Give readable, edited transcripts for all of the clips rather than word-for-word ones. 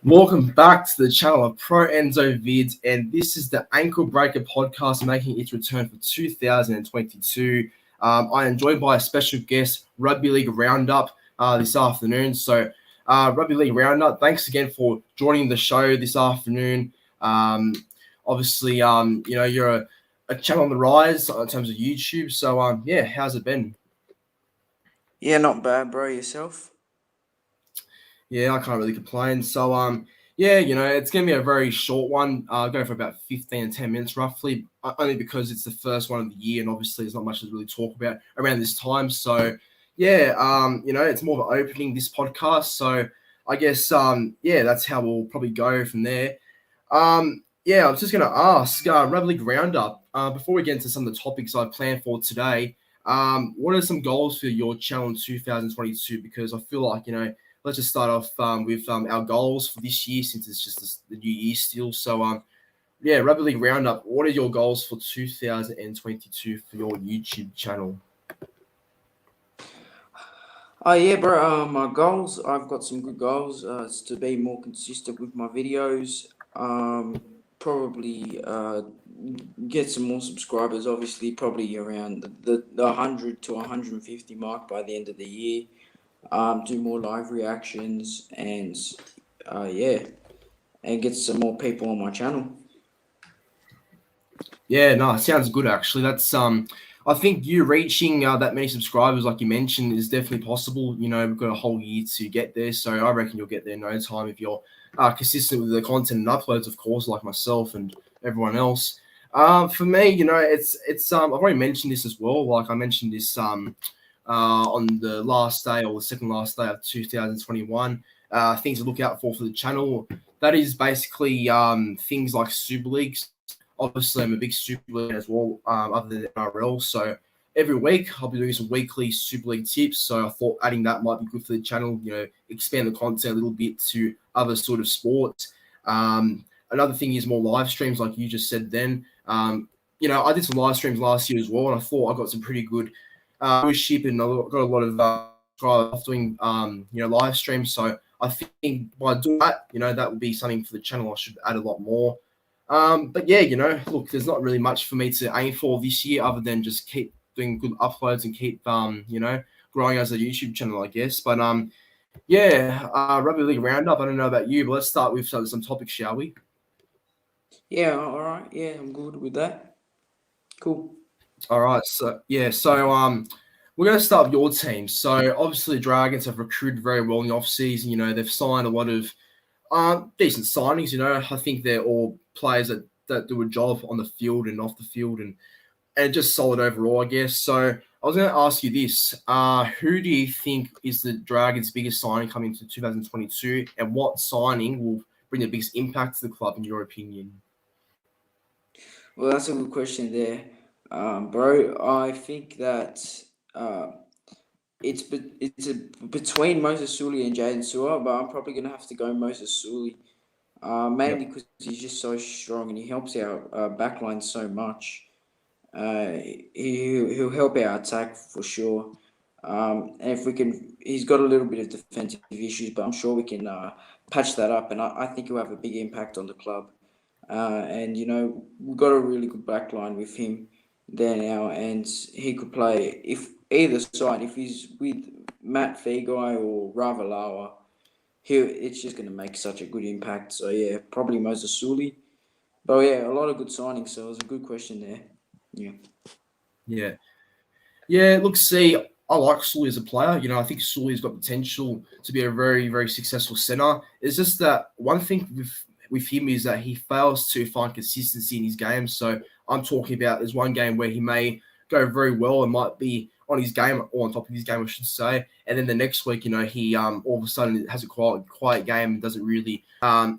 Welcome back to the channel of Pro Enzo Vidz, and this is the Ankle Breaker podcast making its return for 2022. I am joined by a special guest, Rugby League Round Up, this afternoon. So, Rugby League Round Up, thanks again for joining the show this afternoon. Obviously, you're a channel on the rise in terms of YouTube. So, how's it been? Yeah, not bad, bro. Yourself? Yeah, I can't really complain. So, it's going to be a very short one. Go for about 15 to 10 minutes roughly, only because it's the first one of the year, and obviously there's not much to really talk about around this time. So, it's more of an opening this podcast. So, I guess, that's how we'll probably go from there. I was just going to ask, Rugby League Roundup, before we get into some of the topics I've planned for today, what are some goals for your channel in 2022? Because I feel like, let's just start off with our goals for this year, since it's just the new year still. So, Rugby League Roundup, what are your goals for 2022 for your YouTube channel? Oh yeah, bro. My goals. I've got some good goals. It's to be more consistent with my videos. Probably get some more subscribers. Obviously, probably around the 100 to 150 mark by the end of the year. Do more live reactions and and get some more people on my channel. Yeah, no, it sounds good actually. That's I think you reaching that many subscribers, like you mentioned, is definitely possible. We've got a whole year to get there, so I reckon you'll get there in no time if you're consistent with the content and uploads, of course, like myself and everyone else. For me, it's I've already mentioned this as well. Like I mentioned this on the last day or the second last day of 2021. Things to look out for the channel. That is basically things like Super Leagues. Obviously, I'm a big Super League as well, other than NRL. So every week, I'll be doing some weekly Super League tips. So I thought adding that might be good for the channel, expand the content a little bit to other sort of sports. Another thing is more live streams, like you just said then. I did some live streams last year as well, and I thought I got some pretty good viewership, and I got a lot of subscribers doing, live streams. So I think by doing that, that would be something for the channel. I should add a lot more. Look, there's not really much for me to aim for this year other than just keep doing good uploads and keep, growing as a YouTube channel, I guess. But, Rugby League Roundup, I don't know about you, but let's start with some topics, shall we? Yeah. All right. Yeah, I'm good with that. Cool. All right. So, we're going to start with your team. So, obviously, the Dragons have recruited very well in the offseason. They've signed a lot of decent signings. I think they're all players that do a job on the field and off the field, and just solid overall, I guess. So I was going to ask you this: who do you think is the Dragons' biggest signing coming into 2022, and what signing will bring the biggest impact to the club, in your opinion? Well, that's a good question there, bro. I think that it's between Moses Sully and Jaden Sewer, but I'm probably gonna have to go Moses Sully, mainly Yep. because he's just so strong and he helps our backline so much. He'll help our attack for sure. And if we can, he's got a little bit of defensive issues, but I'm sure we can patch that up, and I think he'll have a big impact on the club. And we've got a really good backline with him there now, and he could play if either side. If he's with Matt Feagai or Ravalawa, it's just going to make such a good impact. So yeah, probably Moses Sully. But yeah, a lot of good signings. So it was a good question there. Yeah. Yeah. Yeah, look, see, I like Sully as a player. I think Sully's got potential to be a very, very successful center. It's just that one thing with him is that he fails to find consistency in his game. So I'm talking about there's one game where he may go very well and might be on his game or on top of his game, I should say. And then the next week, he all of a sudden has a quiet game and doesn't really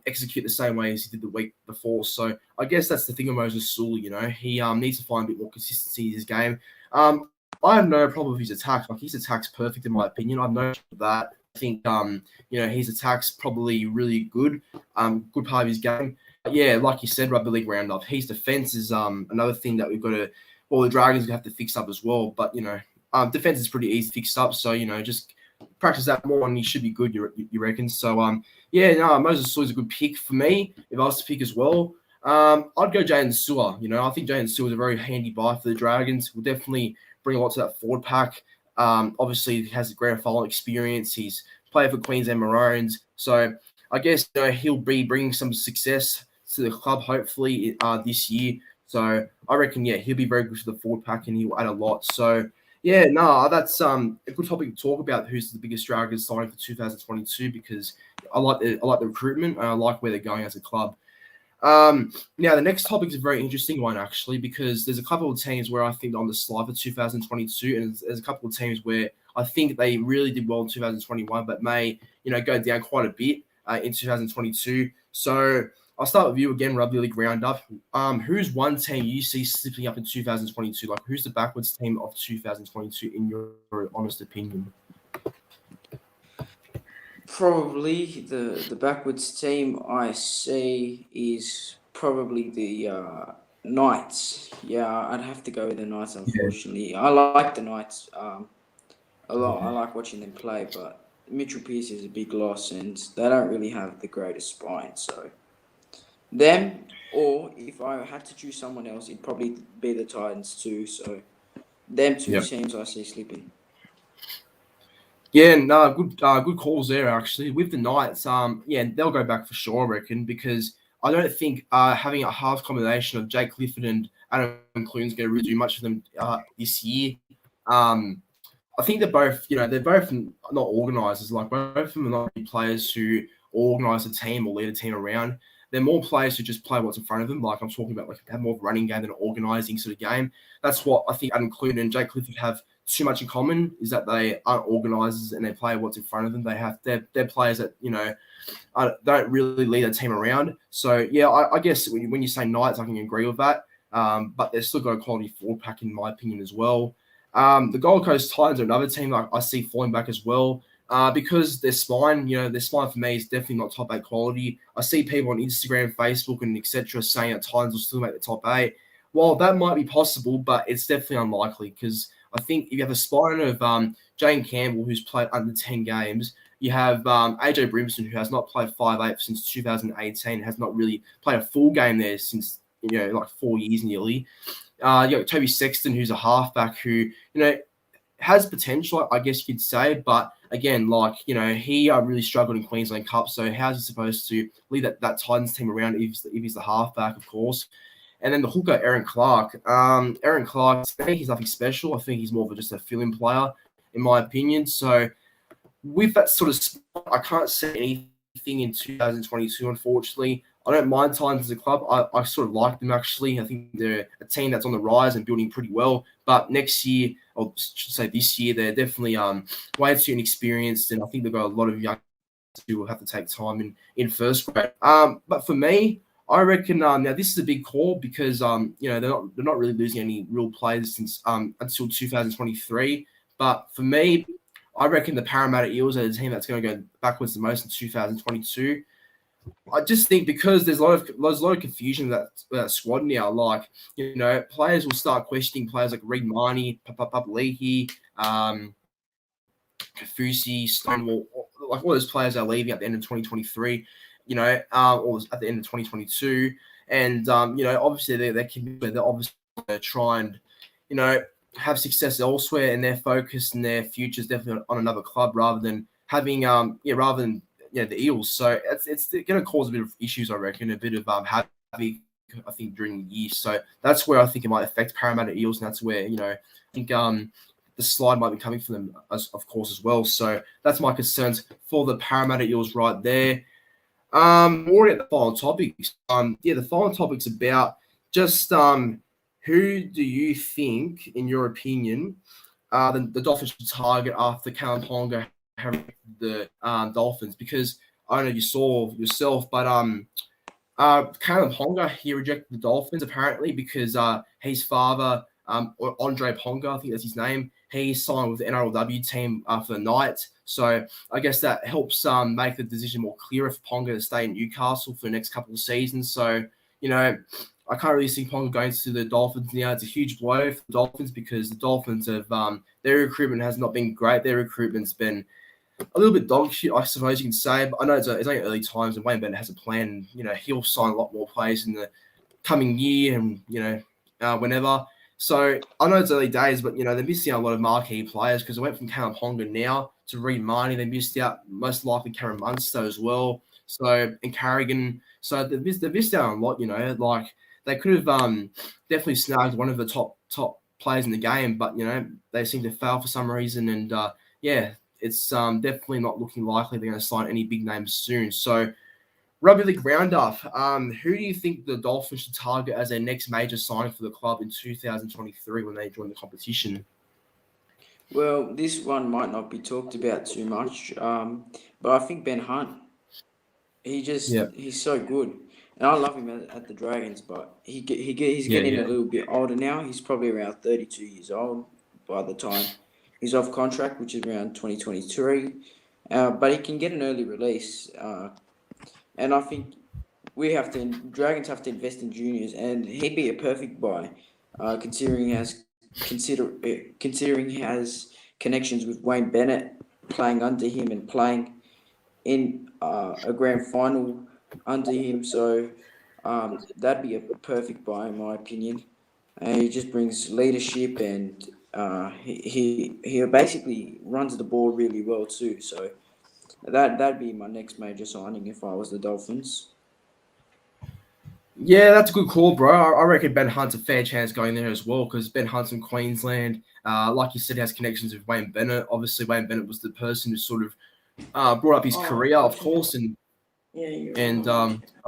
execute the same way as he did the week before. So I guess that's the thing with Moses Sully. He needs to find a bit more consistency in his game. I have no problem with his attack. Like, his attack's perfect in my opinion. I've noticed that. I think his attack's probably really good. Good part of his game. But yeah, like you said, Rugby League Roundup. His defense is another thing that we've got to. Well, the Dragons have to fix up as well. But defense is pretty easy to fix up. So just practice that more, and he should be good. You reckon? So Yeah, no, Moses Sewell's a good pick for me. If I was to pick as well, I'd go Jaden Sewer. I think Jaden Sewer is a very handy buy for the Dragons. Will definitely bring a lot to that forward pack. Obviously, he has a grand final experience. He's played for Queensland Maroons, so I guess he'll be bringing some success to the club hopefully this year. So I reckon, yeah, he'll be very good for the forward pack and he'll add a lot. So yeah, no, that's a good topic to talk about. Who's the biggest Dragons signing for 2022? Because I like the recruitment and I like where they're going as a club. Now the next topic is a very interesting one actually because there's a couple of teams where I think they're on the slide for 2022, and there's a couple of teams where I think they really did well in 2021, but may go down quite a bit in 2022. So I'll start with you again, Rugby League Round Up. Who's one team you see slipping up in 2022? Like who's the backwards team of 2022 in your honest opinion? Probably the backwards team I see is probably the Knights. Yeah, I'd have to go with the Knights. Yeah. Unfortunately, I like the Knights a lot. I like watching them play, but Mitchell Pearce is a big loss, and they don't really have the greatest spine. So them, or if I had to choose someone else, it'd probably be the Titans too. So them two Yeah. teams I see slipping. Yeah, no, good calls there actually. With the Knights, yeah, they'll go back for sure, I reckon, because I don't think having a half combination of Jake Clifford and Adam Clune's going to really do much for them this year. I think they're both not organisers. Like both of them are not players who organise a team or lead a team around. They're more players who just play what's in front of them. Like I'm talking about, like have more of a running game than an organising sort of game. That's what I think Adam Clune and Jake Clifford have too much in common, is that they aren't organisers and they play what's in front of them. They're players that don't really lead a team around. So yeah, I guess when you say Knights, I can agree with that. But they've still got a quality forward pack in my opinion as well. The Gold Coast Titans are another team I see falling back as well. Because their spine for me is definitely not top 8 quality. I see people on Instagram, Facebook, and etc. saying that Titans will still make the top 8. Well, that might be possible, but it's definitely unlikely because I think if you have a spine of Jane Campbell, who's played under 10 games, you have AJ Brimson, who has not played 5'8" since 2018, has not really played a full game there since like 4 years nearly. You got Toby Sexton, who's a halfback who has potential, I guess you'd say, but again, he really struggled in Queensland Cup. So how's he supposed to lead that Titans team around if he's the halfback, of course? And then the hooker, Aaron Clark. Aaron Clark, I think he's nothing special. I think he's more of just a fill-in player, in my opinion. So with that sort of spot, I can't see anything in 2022, unfortunately. I don't mind Titans as a club. I sort of like them, actually. I think they're a team that's on the rise and building pretty well. But next year, or I should say this year, they're definitely way too inexperienced, and I think they've got a lot of young who will have to take time in first grade. But for me, I reckon now this is a big call because they're not really losing any real players since until 2023. But for me, I reckon the Parramatta Eels are the team that's going to go backwards the most in 2022. I just think because there's a lot of confusion in that squad now. Like players will start questioning players like Reid Marnie, Leahy, Kafusi, Stonewall, like all those players are leaving at the end of 2023. Or at the end of 2022, and obviously they're obviously going to try and have success elsewhere, and their focus and their future is definitely on another club rather than having the Eels. So it's going to cause a bit of issues, I reckon, a bit of havoc, I think, during the year. So that's where I think it might affect Parramatta Eels, and that's where I think the slide might be coming for them, of course, as well. So that's my concerns for the Parramatta Eels right there. More at the final topics. The final topic's about just who do you think, in your opinion, the Dolphins should target after Callum Ponga have the Dolphins? Because I don't know if you saw yourself, but Callum Ponga, he rejected the Dolphins apparently because his father, Andre Ponga, I think that's his name, he signed with the NRLW team for the Knights. So I guess that helps make the decision more clear for Ponga to stay in Newcastle for the next couple of seasons. So, I can't really see Ponga going to the Dolphins now. It's a huge blow for the Dolphins because the Dolphins have their recruitment has not been great. Their recruitment's been a little bit dog shit, I suppose you can say. But I know it's only early times, and Wayne Bennett has a plan. You know, he'll sign a lot more players in the coming year, and whenever. So I know it's early days, but they're missing out a lot of marquee players because they went from Kalaponga now to Reed Marnie. They missed out most likely Cameron Munster as well. So and Carrigan. So they've missed out on a lot. Like they could have definitely snagged one of the top players in the game, but they seem to fail for some reason. And it's definitely not looking likely they're going to sign any big names soon. So Rugby League Round Up. Who do you think the Dolphins should target as their next major signing for the club in 2023 when they join the competition? Well, this one might not be talked about too much, but I think Ben Hunt. He's so good, and I love him at the Dragons. But he's getting a little bit older now. He's probably around 32 years old by the time he's off contract, which is around 2023. But he can get an early release, and I think Dragons have to invest in juniors, and he'd be a perfect buy, considering he has connections with Wayne Bennett, playing under him and playing in a grand final under him. So that'd be a perfect buy in my opinion. And he just brings leadership, and he basically runs the ball really well too. So that'd be my next major signing if I was the Dolphins. Yeah, that's a good call, bro. I reckon Ben Hunt's a fair chance going there as well because Ben Hunt's in Queensland. Like you said, he has connections with Wayne Bennett. Obviously, Wayne Bennett was the person who sort of brought up his career, of course, and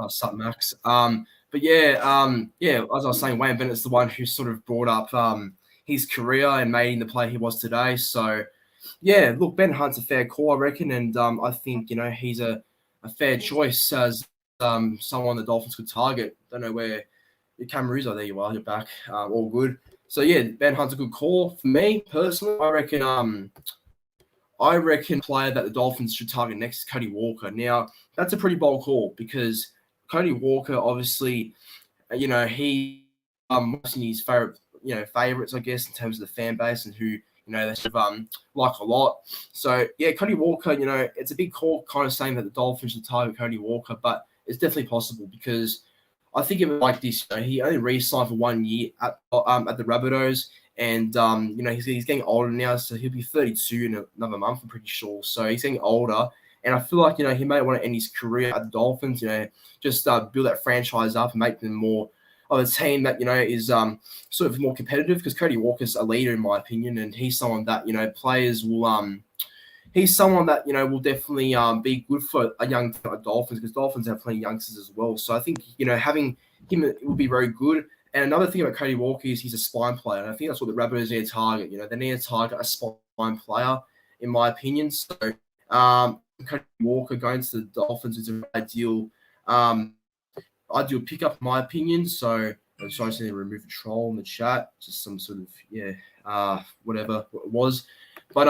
sup Max. But as I was saying, Wayne Bennett's the one who sort of brought up his career and made him the player he was today. So yeah, look, Ben Hunt's a fair call, I reckon, and I think he's a fair choice as someone the Dolphins could target. Don't know where your camera is. Oh, there you are. You're back. All good. So yeah, Ben Hunt's a good call for me personally. I reckon player that the Dolphins should target next is Cody Walker. Now that's a pretty bold call because Cody Walker, obviously, he most of his favorites, I guess, in terms of the fan base and who they sort of like a lot. So yeah, Cody Walker, it's a big call, kind of saying that the Dolphins should target Cody Walker, but it's definitely possible because I think of it like this. He only re-signed for 1 year at the Rabbitohs, and he's getting older now, so he'll be 32 in another month, I'm pretty sure. So he's getting older, and I feel like he may want to end his career at the Dolphins. Just build that franchise up and make them more of a team that is sort of more competitive. Because Cody Walker's a leader, in my opinion, and he's someone that players will he's someone that will definitely be good for a young Dolphins because Dolphins have plenty of youngsters as well. So I think having him will be very good. And another thing about Cody Walker is he's a spine player, and I think that's what the Rabbitohs need to target. They need to target a spine player, in my opinion. So Cody Walker going to the Dolphins is an ideal pickup, in my opinion. So I'm sorry to remove a troll in the chat, just some sort of whatever it was. But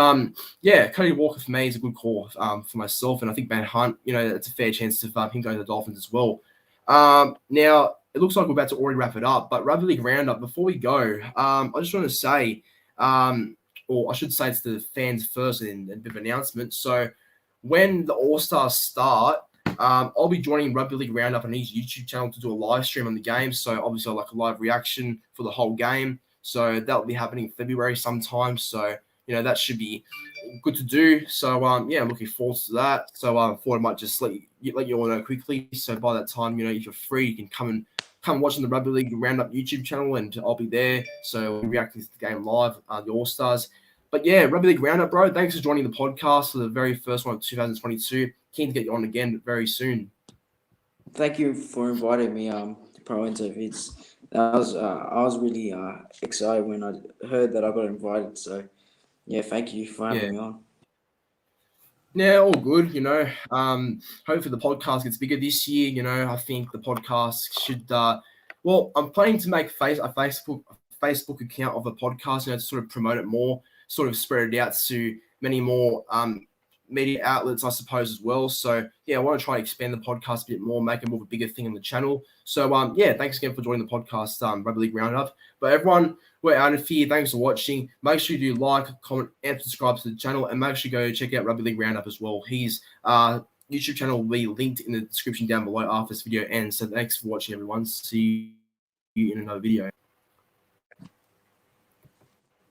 Cody Walker for me is a good call for myself, and I think Ben Hunt, it's a fair chance of him going to the Dolphins as well. Now it looks like we're about to already wrap it up, but Rugby League Roundup. Before we go, I just want to say, or I should say to the fans first, and a bit of an announcement. So when the All Stars start, I'll be joining Rugby League Roundup on his YouTube channel to do a live stream on the game. So obviously, like a live reaction for the whole game. So that'll be happening in February sometime. So that should be good to do. So I'm looking forward to that. So I thought I might just let you all know quickly. So by that time, if you're free, you can come watching the Rugby League Roundup YouTube channel, and I'll be there. So we'll be reacting to the game live, the All Stars. But yeah, Rugby League Roundup, bro. Thanks for joining the podcast for the very first one of 2022. Keen to get you on again very soon. Thank you for inviting me, Pro into Vidz. I was really excited when I heard that I got invited. So yeah, thank you for having me on. Yeah, all good. Hopefully the podcast gets bigger this year. I think the podcast should. I'm planning to make a Facebook account of the podcast, to sort of promote it more, sort of spread it out to many more media outlets, I suppose, as well. So yeah, I want to try and expand the podcast a bit more, make it more of a bigger thing on the channel. So yeah, thanks again for joining the podcast, Rugby League Roundup. But everyone, we're out of here. Thanks for watching. Make sure you do like, comment, and subscribe to the channel, and make sure you go check out Rugby League Roundup as well. His YouTube channel will be linked in the description down below after this video ends. So thanks for watching, everyone. See you in another video.